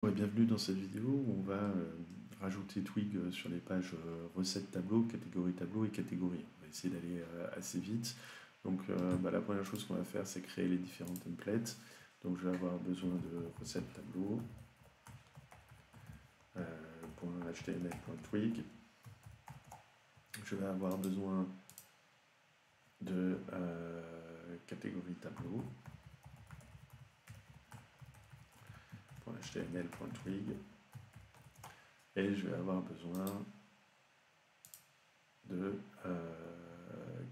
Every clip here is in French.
Ouais, bienvenue dans cette vidéo où on va rajouter Twig sur les pages recettes tableau, catégorie tableau et catégorie. On va essayer d'aller assez vite. Donc la première chose qu'on va faire, c'est créer les différents templates. Donc je vais avoir besoin de recettes tableau, .html.twig. Je vais avoir besoin de catégorie tableau, .html.twig. Et je vais avoir besoin de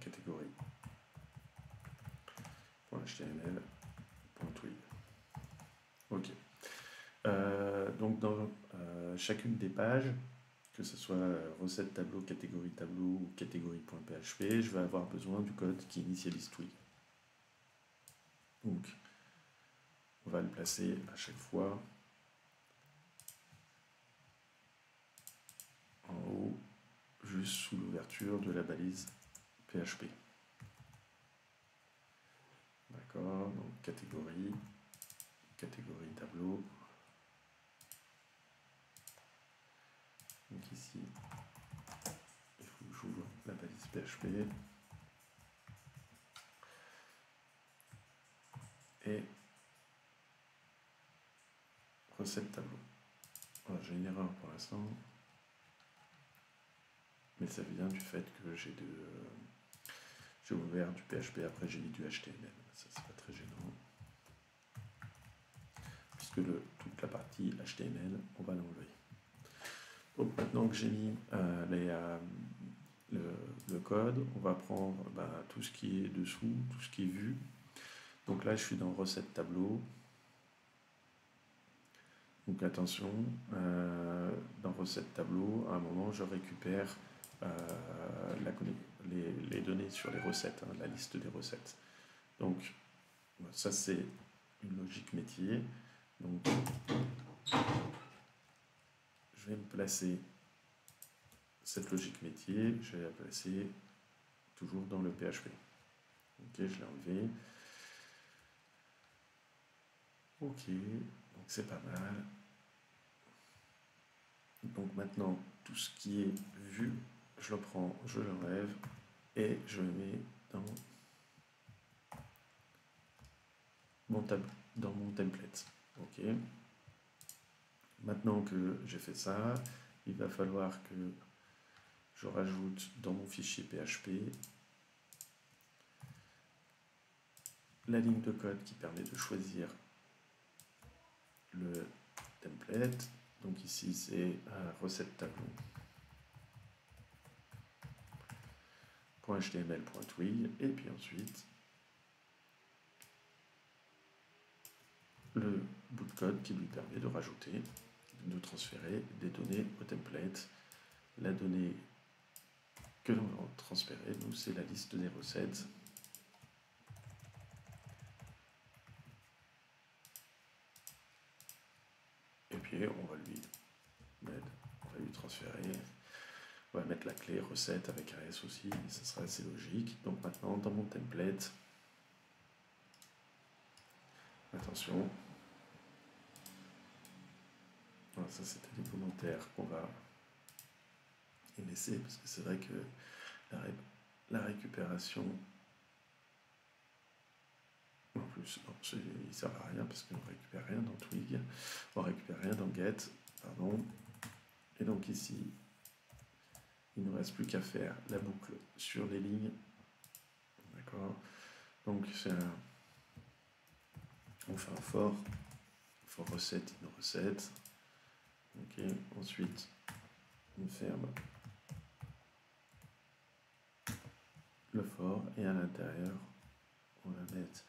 catégorie .html.twig. Ok. Donc dans chacune des pages, que ce soit recette tableau, catégorie tableau ou catégorie.php, je vais avoir besoin du code qui initialise Twig. Donc on va le placer à chaque fois en haut, juste sous l'ouverture de la balise PHP. D'accord, donc catégorie tableau. Donc ici, il faut que j'ouvre la balise PHP. Et recette tableau. Alors, j'ai une erreur pour l'instant, mais ça vient du fait que j'ai ouvert du PHP, après j'ai mis du HTML. Ça, c'est pas très gênant. Puisque toute la partie HTML, on va l'enlever. Donc maintenant que j'ai mis le code, on va prendre tout ce qui est dessous, tout ce qui est vu. Donc là, je suis dans recette tableau. Donc attention, dans recette tableau, à un moment, je récupère les données sur les recettes, la liste des recettes. Donc ça, c'est une logique métier. Donc je vais me placer cette logique métier, je vais la placer toujours dans le PHP. Ok, je l'ai enlevé. Ok, donc c'est pas mal. Donc maintenant, tout ce qui est vu, je le prends, je l'enlève et je le mets dans mon template. Ok. Maintenant que j'ai fait ça, il va falloir que je rajoute dans mon fichier PHP la ligne de code qui permet de choisir le template. Donc ici, c'est recette tableau. .html.twig et puis ensuite le bout de code qui lui permet de rajouter, de transférer des données au template. La donnée que l'on va transférer, nous, c'est la liste des recettes. Et puis on va lui transférer. On va mettre la clé recette avec un S aussi, mais ça sera assez logique. Donc maintenant, dans mon template, attention, voilà, ça c'était des commentaires qu'on va laisser, parce que c'est vrai que la récupération, en plus, non, il ne sert à rien, parce qu'on ne récupère rien dans Twig, on ne récupère rien dans Get, pardon. Et donc ici, il ne reste plus qu'à faire la boucle sur les lignes. D'accord. Donc on fait un for recette, une recette. Ok. Ensuite, on ferme le for et à l'intérieur, on va mettre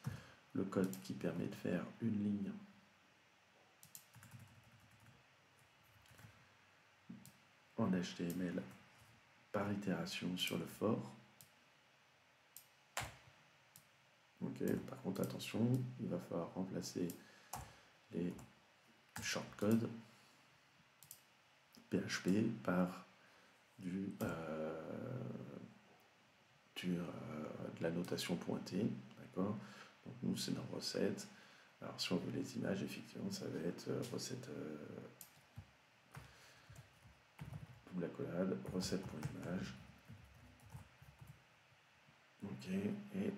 le code qui permet de faire une ligne en HTML par itération sur le for. Ok, par contre attention, il va falloir remplacer les shortcodes PHP par de la notation pointée, d'accord. Donc nous c'est dans recette, Alors si on veut les images, effectivement, ça va être recette double accolade, recette.image. Ok, et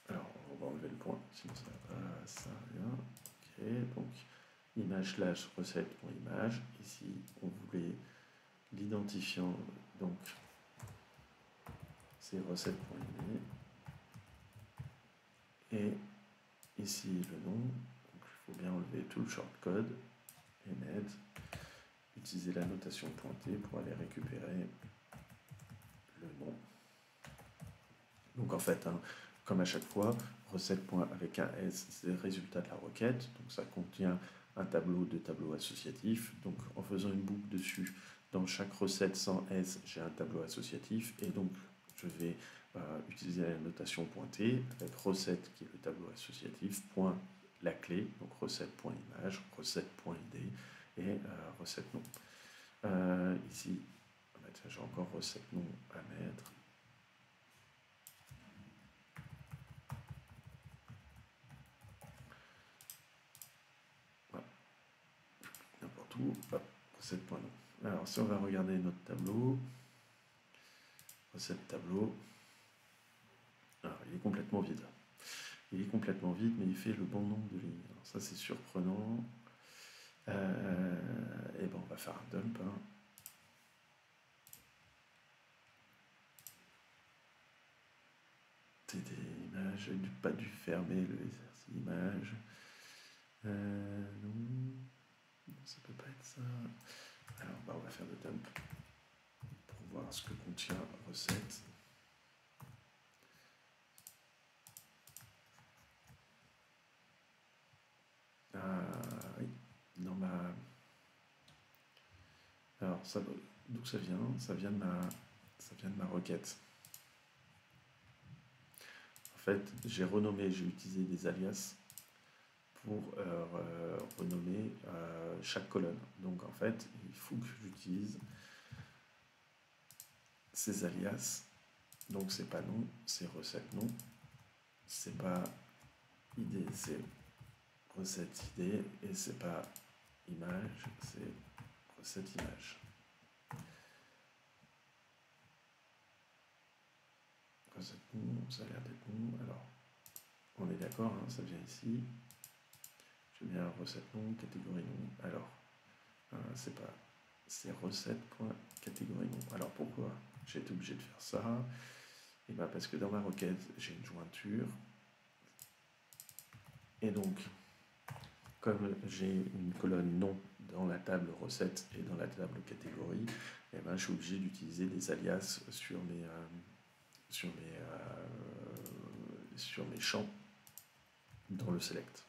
alors on va enlever le point, sinon ça va pas, ça rien. Ok, donc image slash recette.image. Ici, on voulait l'identifiant, donc c'est recette.image. Et ici le nom, donc il faut bien enlever tout le shortcode, et net, utiliser la notation pointée pour aller récupérer le nom. Donc en fait, hein, comme à chaque fois, recette avec un S, c'est le résultat de la requête, donc ça contient un tableau de tableaux associatifs. Donc en faisant une boucle dessus, dans chaque recette sans S, j'ai un tableau associatif, et donc je vais utiliser la notation pointée avec recette qui est le tableau associatif, point la clé, donc recette.image, recette.id et recette nom. Ici, j'ai encore recette nom à mettre. Voilà. N'importe où, hop, recette.nom. Alors si on va regarder notre tableau, recette tableau, alors il est complètement vide. Il est complètement vide, mais il fait le bon nombre de lignes. Alors ça c'est surprenant. Et ben on va faire un dump. Hein. TD image, j'ai pas dû fermer le exercice image. Non, ça peut pas être ça. Alors bah, on va faire le dump pour voir ce que contient recette. Oui, dans ma. Alors ça, d'où ça vient? Ça vient de ma requête. En fait, j'ai renommé, j'ai utilisé des alias pour renommer chaque colonne. Donc en fait, il faut que j'utilise ces alias. Donc c'est pas nom, c'est recette nom. C'est pas ID, c'est recette ID. Et c'est pas image, c'est recette image. Recette nom, ça a l'air d'être nom. Alors, on est d'accord, hein, ça vient ici. Je mets un recette nom, catégorie nom. Alors, c'est pas, c'est recette.catégorie nom. Alors pourquoi j'ai été obligé de faire ça? Et bien parce que dans ma requête, j'ai une jointure. Et donc, comme j'ai une colonne nom dans la table recette et dans la table catégorie, et ben je suis obligé d'utiliser des alias sur mes champs dans le select.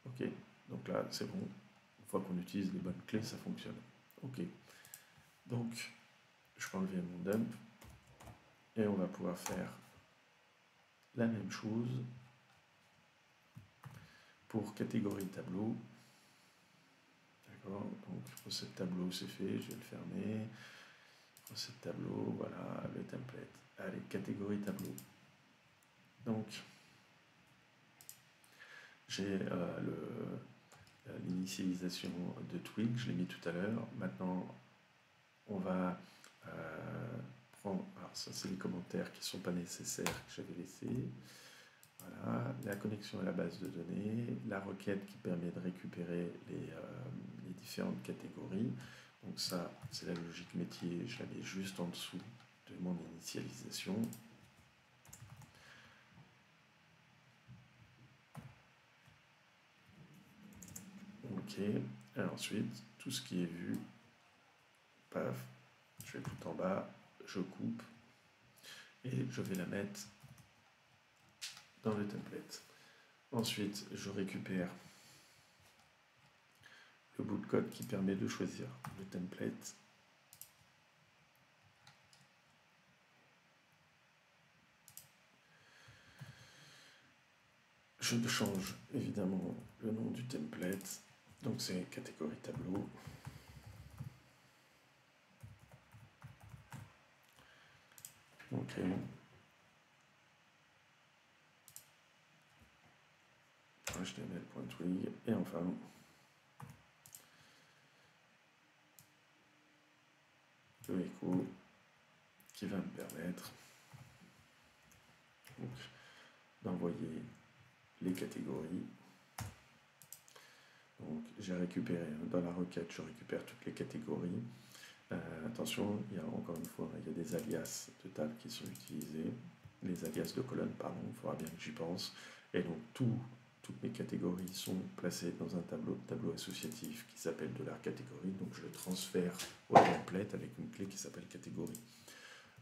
Ok, donc là c'est bon. Une fois qu'on utilise les bonnes clés, ça fonctionne. Ok, donc je peux enlever mon dump et on va pouvoir faire la même chose pour catégorie tableau. D'accord, donc recette tableau c'est fait, je vais le fermer. Recette tableau, voilà le template. Allez, catégorie tableau. Donc j'ai l'initialisation de Twig, je l'ai mis tout à l'heure. Maintenant, on va prendre. Alors, ça, c'est les commentaires qui ne sont pas nécessaires que j'avais laissés. Voilà, la connexion à la base de données, la requête qui permet de récupérer les différentes catégories. Donc, ça, c'est la logique métier, je la mets juste en dessous de mon initialisation. Ok, et ensuite, tout ce qui est vu, paf, je vais tout en bas, je coupe et je vais la mettre dans le template. Ensuite, je récupère le bout de code qui permet de choisir le template. Je change évidemment le nom du template, donc c'est catégorie tableau. Ok. html.twig, et enfin le echo qui va me permettre d'envoyer les catégories. Donc j'ai récupéré, dans la requête, je récupère toutes les catégories. Attention, il y a encore une fois, il y a des alias de table qui sont utilisés, les alias de colonne, pardon, il faudra bien que j'y pense. Et donc toutes mes catégories sont placées dans un tableau associatif qui s'appelle de la catégorie. Donc je le transfère au template avec une clé qui s'appelle catégorie.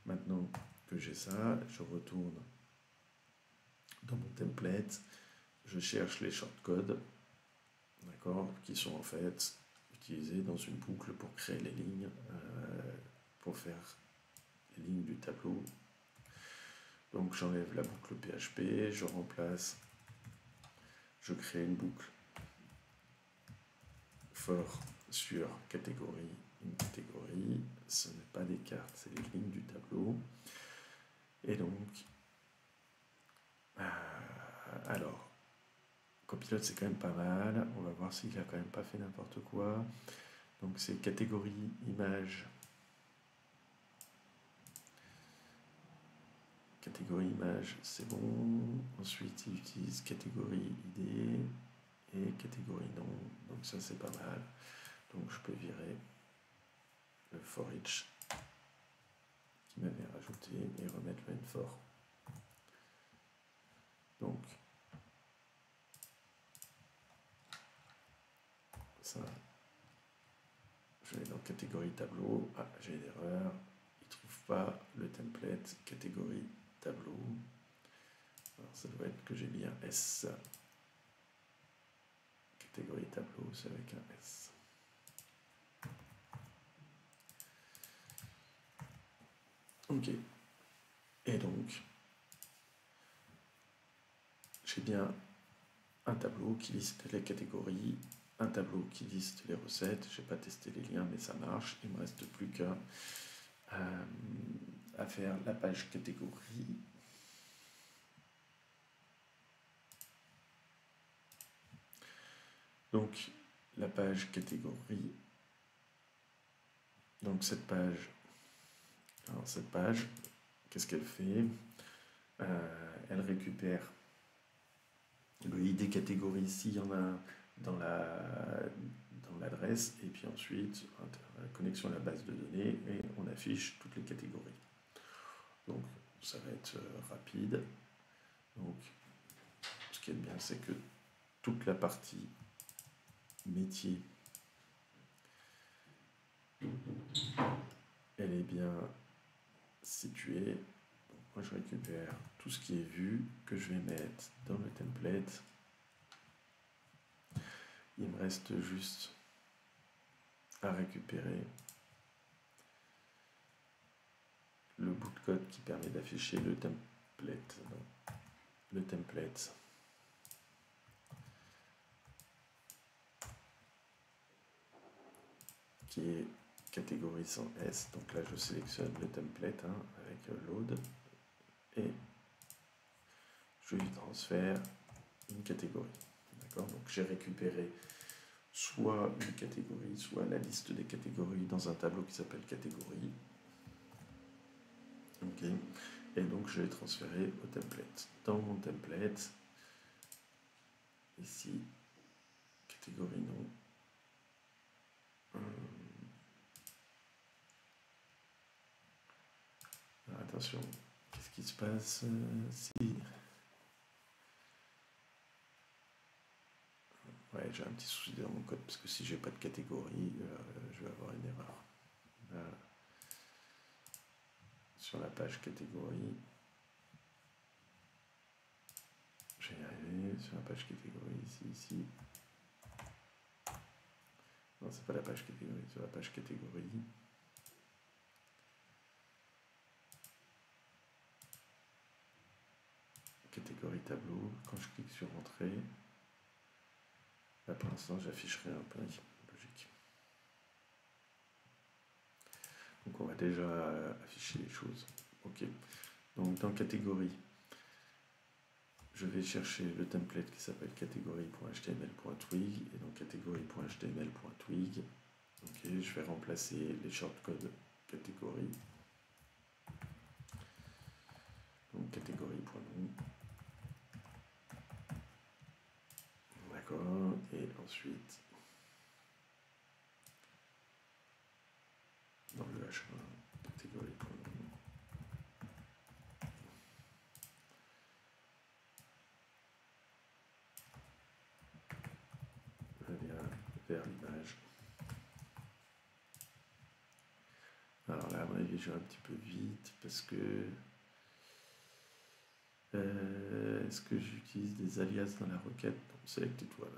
Maintenant que j'ai ça, je retourne dans mon template, je cherche les shortcodes, d'accord, qui sont en fait utilisés dans une boucle pour créer les lignes, pour faire les lignes du tableau. Donc j'enlève la boucle PHP, je remplace, je crée une boucle for sur catégorie, une catégorie, ce n'est pas des cartes, c'est les lignes du tableau. Et donc, alors, copilote c'est quand même pas mal, on va voir s'il a quand même pas fait n'importe quoi. Donc c'est catégorie image. Catégorie image, c'est bon. Ensuite, il utilise catégorie ID et catégorie nom. Donc ça, c'est pas mal. Donc je peux virer le for each qui m'avait rajouté et remettre le for. Donc ça, je vais dans catégorie tableau. Ah, j'ai une erreur. Il ne trouve pas le template catégorie tableau. Alors ça doit être que j'ai mis un S. Catégorie tableau, c'est avec un S. Ok. Et donc, j'ai bien un tableau qui liste les catégories, un tableau qui liste les recettes. Je n'ai pas testé les liens, mais ça marche. Il ne me reste plus qu'à faire la page catégorie. Donc, la page catégorie. Donc, cette page, qu'est-ce qu'elle fait? Elle récupère le ID catégorie s'il y en a dans l'adresse, et puis ensuite connexion à la base de données, et on affiche toutes les catégories. Donc ça va être rapide. Donc ce qui est bien, c'est que toute la partie métier, elle est bien située. Donc, moi je récupère tout ce qui est vu, que je vais mettre dans le template. Il me reste juste à récupérer le bout de code qui permet d'afficher le template. Le template qui est catégorie sans S. Donc là, je sélectionne le template avec load et je lui transfère une catégorie. D'accord? Donc j'ai récupéré soit une catégorie, soit la liste des catégories dans un tableau qui s'appelle catégorie. Ok. Et donc je l'ai transféré au template. Dans mon template, ici, catégorie nom. Alors, attention, qu'est-ce qui se passe si... Ouais, j'ai un petit souci dans mon code, parce que si j'ai pas de catégorie, je vais avoir une erreur. Là, sur la page catégorie, je vais y arriver, sur la page catégorie, ici. Non, c'est pas la page catégorie, sur la page catégorie. Catégorie tableau, quand je clique sur entrée, là pour l'instant j'afficherai un peu logique. Donc on va déjà afficher les choses. Ok. Donc dans catégorie, je vais chercher le template qui s'appelle catégorie.html.twig et donc catégorie.html.twig. Ok, je vais remplacer les shortcodes catégorie. Donc catégorie.nom. D'accord, et ensuite dans le H1, catégorie.nom. Le lien vers l'image. Alors là, à mon avis, je vais un petit peu vite parce que est-ce que j'utilise des alias dans la requête? Non, select étoile.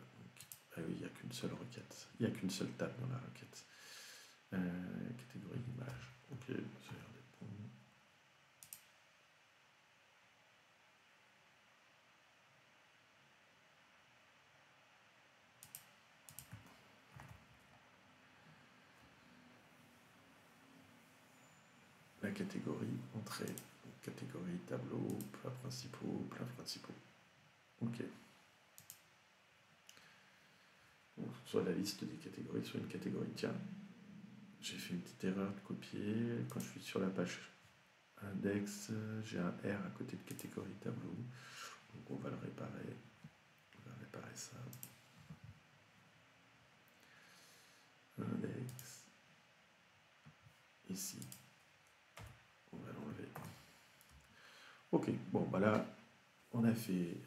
Ah oui, il n'y a qu'une seule requête. Il n'y a qu'une seule table dans la requête. Catégorie image. Ok, ça a l'air d'être bon. La catégorie entrée. Donc, catégorie tableau, plats principaux, plats principaux. Ok. Donc, soit la liste des catégories, soit une catégorie. Tiens, j'ai fait une petite erreur de copier. Quand je suis sur la page index, j'ai un R à côté de catégorie tableau. Donc on va le réparer. On va réparer ça. Index. Ici. On va l'enlever. Ok, bon, bah là, on a fait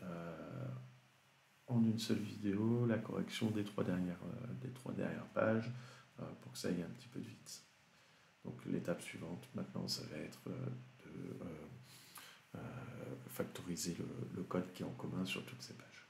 en une seule vidéo la correction des trois dernières pages pour que ça aille un petit peu de vite. Donc l'étape suivante, maintenant, ça va être de factoriser le code qui est en commun sur toutes ces pages.